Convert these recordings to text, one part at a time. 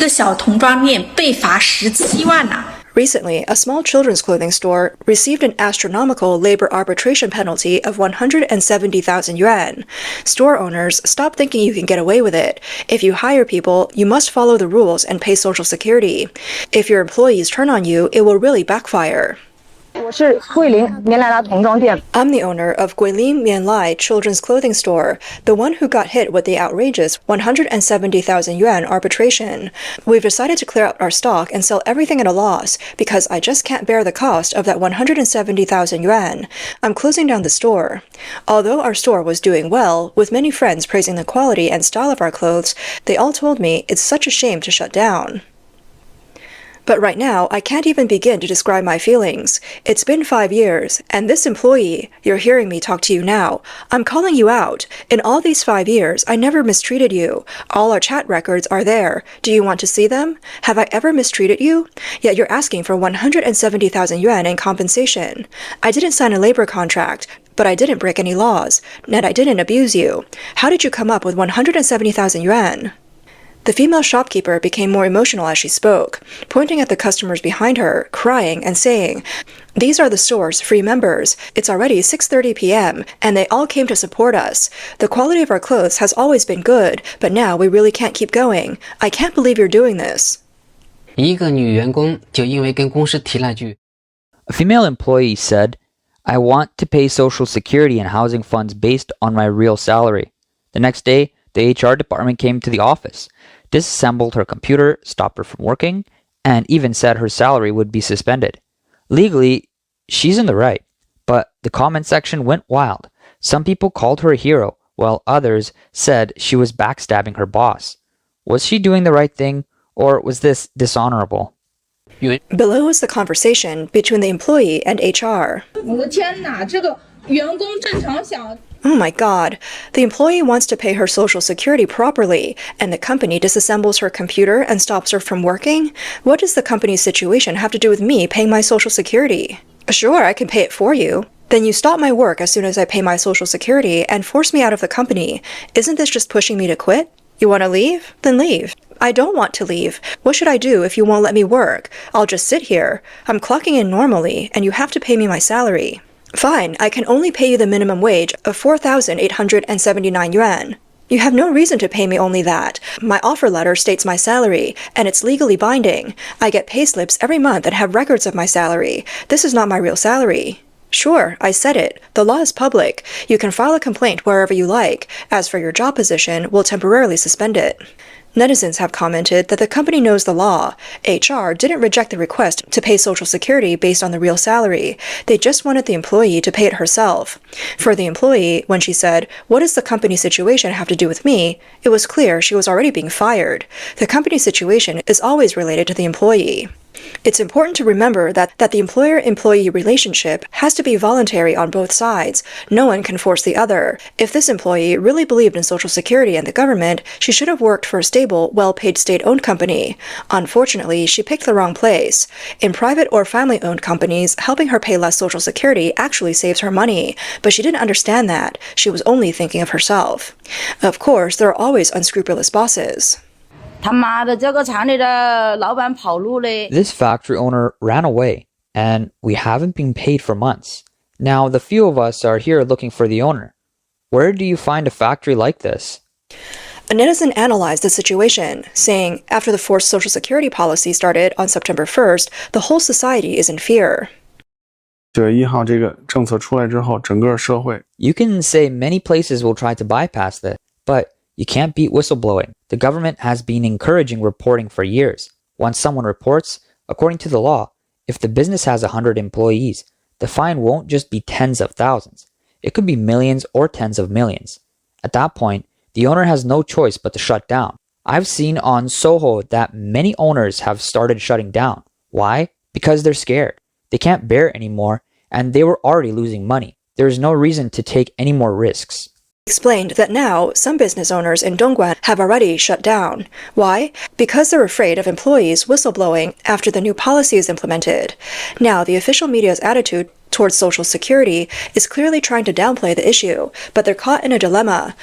一个小童装店被罚17万呐。Recently, a small children's clothing store received an astronomical labor arbitration penalty of 170,000 yuan. Store owners, stop thinking you can get away with it. If you hire people, you must follow the rules and pay Social Security. If your employees turn on you, it will really backfire. 我是桂林棉来拉童装店。I'm the owner of Guilin Mianlai Children's Clothing Store, the one who got hit with the outrageous 170,000 yuan arbitration. We've decided to clear out our stock and sell everything at a loss because I just can't bear the cost of that 170,000 yuan. I'm closing down the store. Although our store was doing well, with many friends praising the quality and style of our clothes, they all told me it's such a shame to shut down. But right now, I can't even begin to describe my feelings. It's been 5 years, and this employee, you're hearing me talk to you now, I'm calling you out. In all these 5 years, I never mistreated you. All our chat records are there. Do you want to see them? Have I ever mistreated you? Yet you're asking for 170,000 yuan in compensation. I didn't sign a labor contract, but I didn't break any laws, and I didn't abuse you. How did you come up with 170,000 yuan? The female shopkeeper became more emotional as she spoke, pointing at the customers behind her, crying and saying, "These are the store's free members. It's already 6:30 p.m., and they all came to support us. The quality of our clothes has always been good, but now we really can't keep going. I can't believe you're doing this." 一个女员工就因为跟公司提了句 A female employee said, "I want to pay Social Security and housing funds based on my real salary." The next day, the HR department came to the office, disassembled her computer, stopped her from working, and even said her salary would be suspended. Legally, she's in the right, but the comment section went wild. Some people called her a hero, while others said she was backstabbing her boss. Was she doing the right thing, or was this dishonorable? Below is the conversation between the employee and HR. 我的天哪，这个员工正常想 Oh my god, the employee wants to pay her Social Security properly, and the company disassembles her computer and stops her from working? What does the company's situation have to do with me paying my Social Security? Sure, I can pay it for you. Then you stop my work as soon as I pay my Social Security and force me out of the company. Isn't this just pushing me to quit? You want to leave? Then leave. I don't want to leave. What should I do if you won't let me work? I'll just sit here. I'm clocking in normally, and you have to pay me my salary. Fine, I can only pay you the minimum wage of 4,879 yuan. You have no reason to pay me only that. My offer letter states my salary, and it's legally binding. I get payslips every month and have records of my salary. This is not my real salary. Sure, I said it. The law is public. You can file a complaint wherever you like. As for your job position, we'll temporarily suspend it. Netizens have commented that the company knows the law. HR didn't reject the request to pay Social Security based on the real salary. They just wanted the employee to pay it herself. For the employee, when she said, "What does the company situation have to do with me?" it was clear she was already being fired. The company situation is always related to the employee. It's important to remember that the employer-employee relationship has to be voluntary on both sides. No one can force the other. If this employee really believed in Social Security and the government, she should have worked for a stable, well-paid state-owned company. Unfortunately, she picked the wrong place. In private or family-owned companies, helping her pay less Social Security actually saves her money, but she didn't understand that. She was only thinking of herself. Of course, there are always unscrupulous bosses. This factory owner ran away, and we haven't been paid for months. Now the few of us are here looking for the owner. Where do you find a factory like this? A netizen analyzed the situation, saying, after the forced Social Security policy started on September 1st, the whole society is in fear. 9月1号这个政策出来之后，整个社会 You can say many places will try to bypass this, but you can't beat whistleblowing. The government has been encouraging reporting for years. Once someone reports, according to the law, if the business has 100 employees, the fine won't just be tens of thousands. It could be millions or tens of millions. At that point, the owner has no choice but to shut down. I've seen on Soho that many owners have started shutting down. Why? Because they're scared. They can't bear it anymore, and they were already losing money. There is no reason to take any more risks. Explained that now some business owners in Dongguan have already shut down. Why? Because they're afraid of employees whistleblowing after the new policy is implemented. Now the official media's attitude towards Social Security is clearly trying to downplay the issue, but they're caught in a dilemma.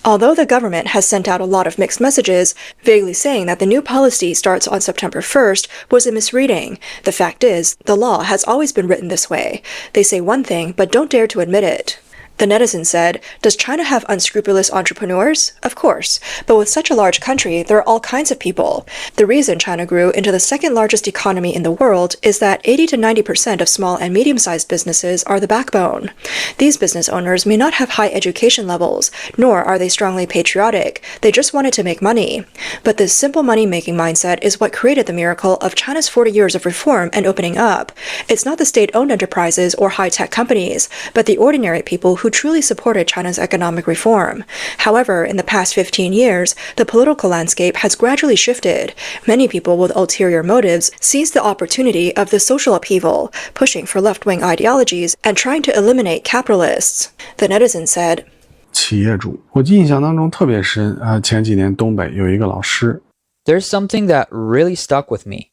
Although the government has sent out a lot of mixed messages, vaguely saying that the new policy starts on September 1st was a misreading. The fact is, the law has always been written this way. They say one thing, but don't dare to admit it. The netizen said, "Does China have unscrupulous entrepreneurs? Of course. But with such a large country, there are all kinds of people. The reason China grew into the second largest economy in the world is that 80 to 90% of small and medium-sized businesses are the backbone. These business owners may not have high education levels, nor are they strongly patriotic. They just wanted to make money. But this simple money-making mindset is what created the miracle of China's 40 years of reform and opening up. It's not the state-owned enterprises or high-tech companies, but the ordinary people who truly supported China's economic reform. However, in the past 15 years, the political landscape has gradually shifted. Many people with ulterior motives seized the opportunity of the social upheaval, pushing for left-wing ideologies and trying to eliminate capitalists." The netizen said, 企业主，我印象当中特别深前几年东北有一个老师 There's something that really stuck with me.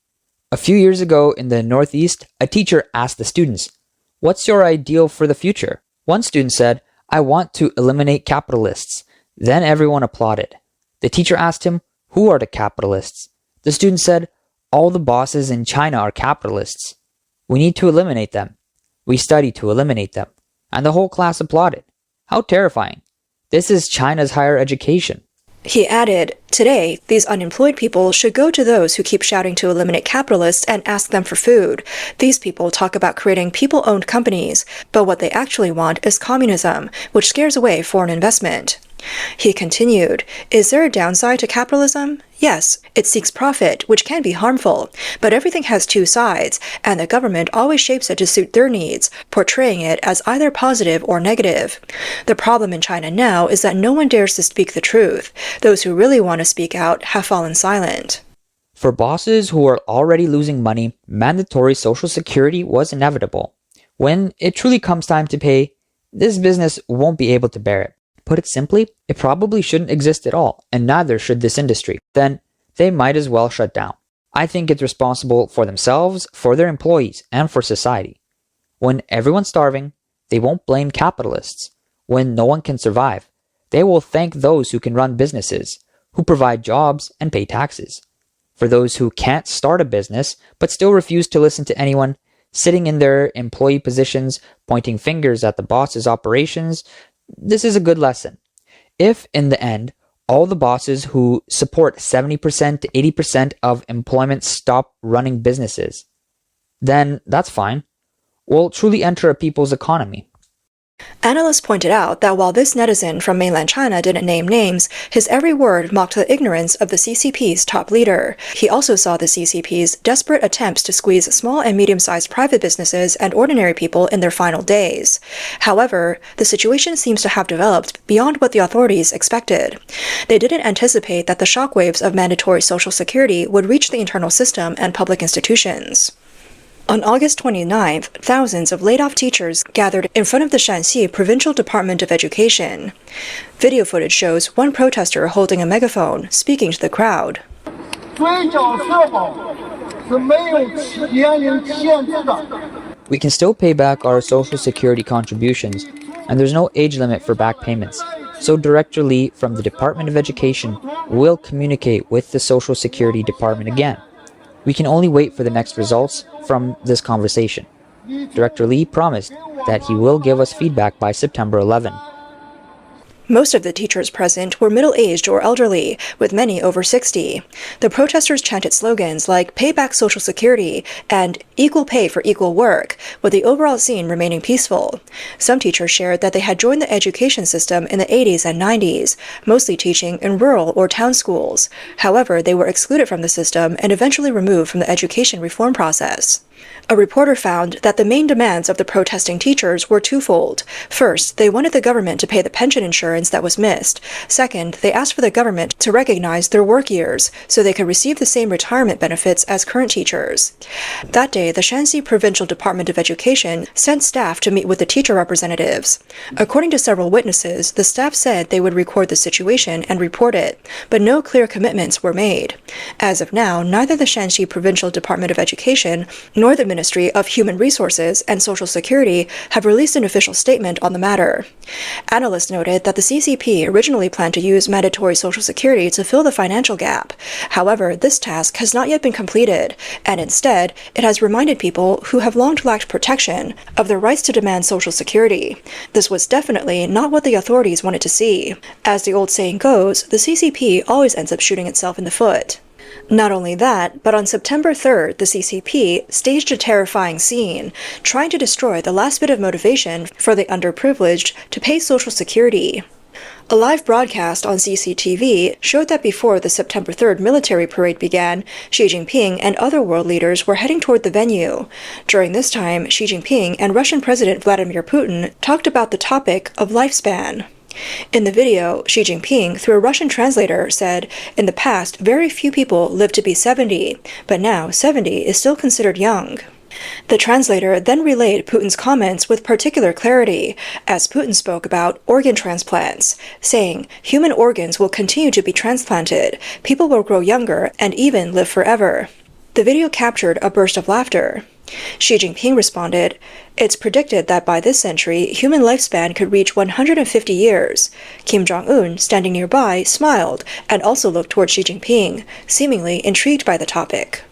A few years ago in the Northeast, a teacher asked the students, "What's your ideal for the future?" One student said, "I want to eliminate capitalists." Then everyone applauded. The teacher asked him, "Who are the capitalists?" The student said, "All the bosses in China are capitalists. We need to eliminate them. We study to eliminate them." And the whole class applauded. How terrifying. This is China's higher education. He added, "Today, these unemployed people should go to those who keep shouting to eliminate capitalists and ask them for food. These people talk about creating people-owned companies, but what they actually want is communism, which scares away foreign investment." He continued, "Is there a downside to capitalism? Yes, it seeks profit, which can be harmful, but everything has two sides, and the government always shapes it to suit their needs, portraying it as either positive or negative. The problem in China now is that no one dares to speak the truth. Those who really want to speak out have fallen silent." For bosses who are already losing money, mandatory social security was inevitable. When it truly comes time to pay, this business won't be able to bear it. Put it simply, it probably shouldn't exist at all, and neither should this industry. Then they might as well shut down. I think it's responsible for themselves, for their employees, and for society. When everyone's starving, they won't blame capitalists. When no one can survive, they will thank those who can run businesses, who provide jobs and pay taxes. For those who can't start a business, but still refuse to listen to anyone, sitting in their employee positions, pointing fingers at the boss's operations, this is a good lesson. If, in the end, all the bosses who support 70% to 80% of employment stop running businesses, then that's fine. We'll truly enter a people's economy. Analysts pointed out that while this netizen from mainland China didn't name names, his every word mocked the ignorance of the CCP's top leader. He also saw the CCP's desperate attempts to squeeze small and medium-sized private businesses and ordinary people in their final days. However, the situation seems to have developed beyond what the authorities expected. They didn't anticipate that the shockwaves of mandatory Social Security would reach the internal system and public institutions. On August 29th, thousands of laid-off teachers gathered in front of the Shanxi Provincial Department of Education. Video footage shows one protester holding a megaphone, speaking to the crowd. We can still pay back our Social Security contributions, and there's no age limit for back payments. So Director Li from the Department of Education will communicate with the Social Security Department again. We can only wait for the next results from this conversation. Director Li promised that he will give us feedback by September 11. Most of the teachers present were middle-aged or elderly, with many over 60. The protesters chanted slogans like "Pay back Social Security" and "Equal pay for equal work," with the overall scene remaining peaceful. Some teachers shared that they had joined the education system in the 80s and 90s, mostly teaching in rural or town schools. However, they were excluded from the system and eventually removed from the education reform process. A reporter found that the main demands of the protesting teachers were twofold. First, they wanted the government to pay the pension insurance that was missed. Second, they asked for the government to recognize their work years so they could receive the same retirement benefits as current teachers. That day, the Shanxi Provincial Department of Education sent staff to meet with the teacher representatives. According to several witnesses, the staff said they would record the situation and report it, but no clear commitments were made. As of now, neither the Shanxi Provincial Department of Education nor nor the Ministry of Human Resources and Social Security have released an official statement on the matter. Analysts noted that the CCP originally planned to use mandatory Social Security to fill the financial gap. However, this task has not yet been completed, and instead, it has reminded people who have long lacked protection of their rights to demand Social Security. This was definitely not what the authorities wanted to see. As the old saying goes, the CCP always ends up shooting itself in the foot. Not only that, but on September 3rd, the CCP staged a terrifying scene, trying to destroy the last bit of motivation for the underprivileged to pay Social Security. A live broadcast on CCTV showed that before the September 3rd military parade began, Xi Jinping and other world leaders were heading toward the venue. During this time, Xi Jinping and Russian President Vladimir Putin talked about the topic of lifespan. In the video, Xi Jinping, through a Russian translator, said, "In the past, very few people lived to be 70, but now 70 is still considered young." The translator then relayed Putin's comments with particular clarity, as Putin spoke about organ transplants, saying, "Human organs will continue to be transplanted, people will grow younger, and even live forever." The video captured a burst of laughter. Xi Jinping responded, "It's predicted that by this century, human lifespan could reach 150 years. Kim Jong-un, standing nearby, smiled and also looked toward Xi Jinping, seemingly intrigued by the topic.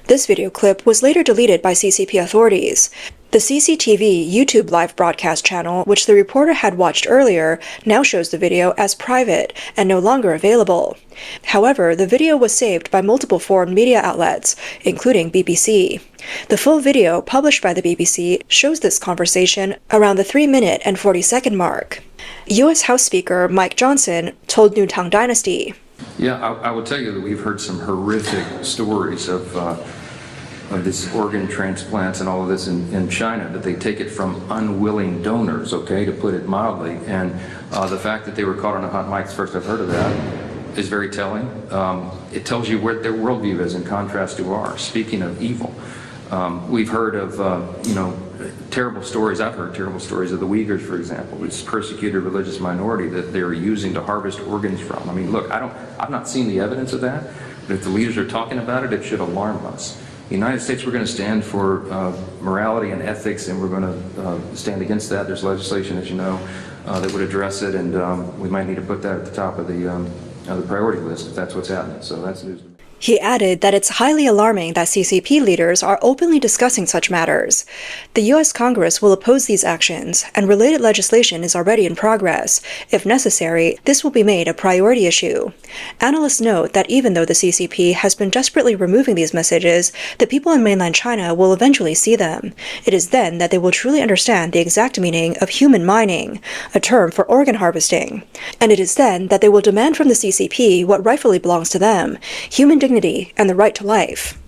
This video clip was later deleted by CCP authorities. The CCTV YouTube live broadcast channel, which the reporter had watched earlier, now shows the video as private and no longer available. However, the video was saved by multiple foreign media outlets, including BBC. The full video published by the BBC shows this conversation around the 3-minute and 40-second mark. U.S. House Speaker Mike Johnson told New Tang Dynasty, "Yeah, I will tell you that we've heard some horrific stories of these organ transplants and all of this in China, that they take it from unwilling donors, okay, to put it mildly. And the fact that they were caught on a hot mic, the first I've heard of that, is very telling. It tells you where their worldview is in contrast to ours. Speaking of evil, we've heard of, terrible stories. I've heard terrible stories of the Uyghurs, for example, this persecuted religious minority that they're using to harvest organs from. I mean, look, I've not seen the evidence of that, but if the leaders are talking about it, it should alarm us. The United States, we're going to stand for morality and ethics, and we're going to stand against that. There's legislation, as you know, that would address it, and we might need to put that at the top of the priority list if that's what's happening. So that's news to me. He added that it's highly alarming that CCP leaders are openly discussing such matters. The U.S. Congress will oppose these actions, and related legislation is already in progress. If necessary, this will be made a priority issue. Analysts note that even though the CCP has been desperately removing these messages, the people in mainland China will eventually see them. It is then that they will truly understand the exact meaning of human mining, a term for organ harvesting. And it is then that they will demand from the CCP what rightfully belongs to them, human dignity and the right to life.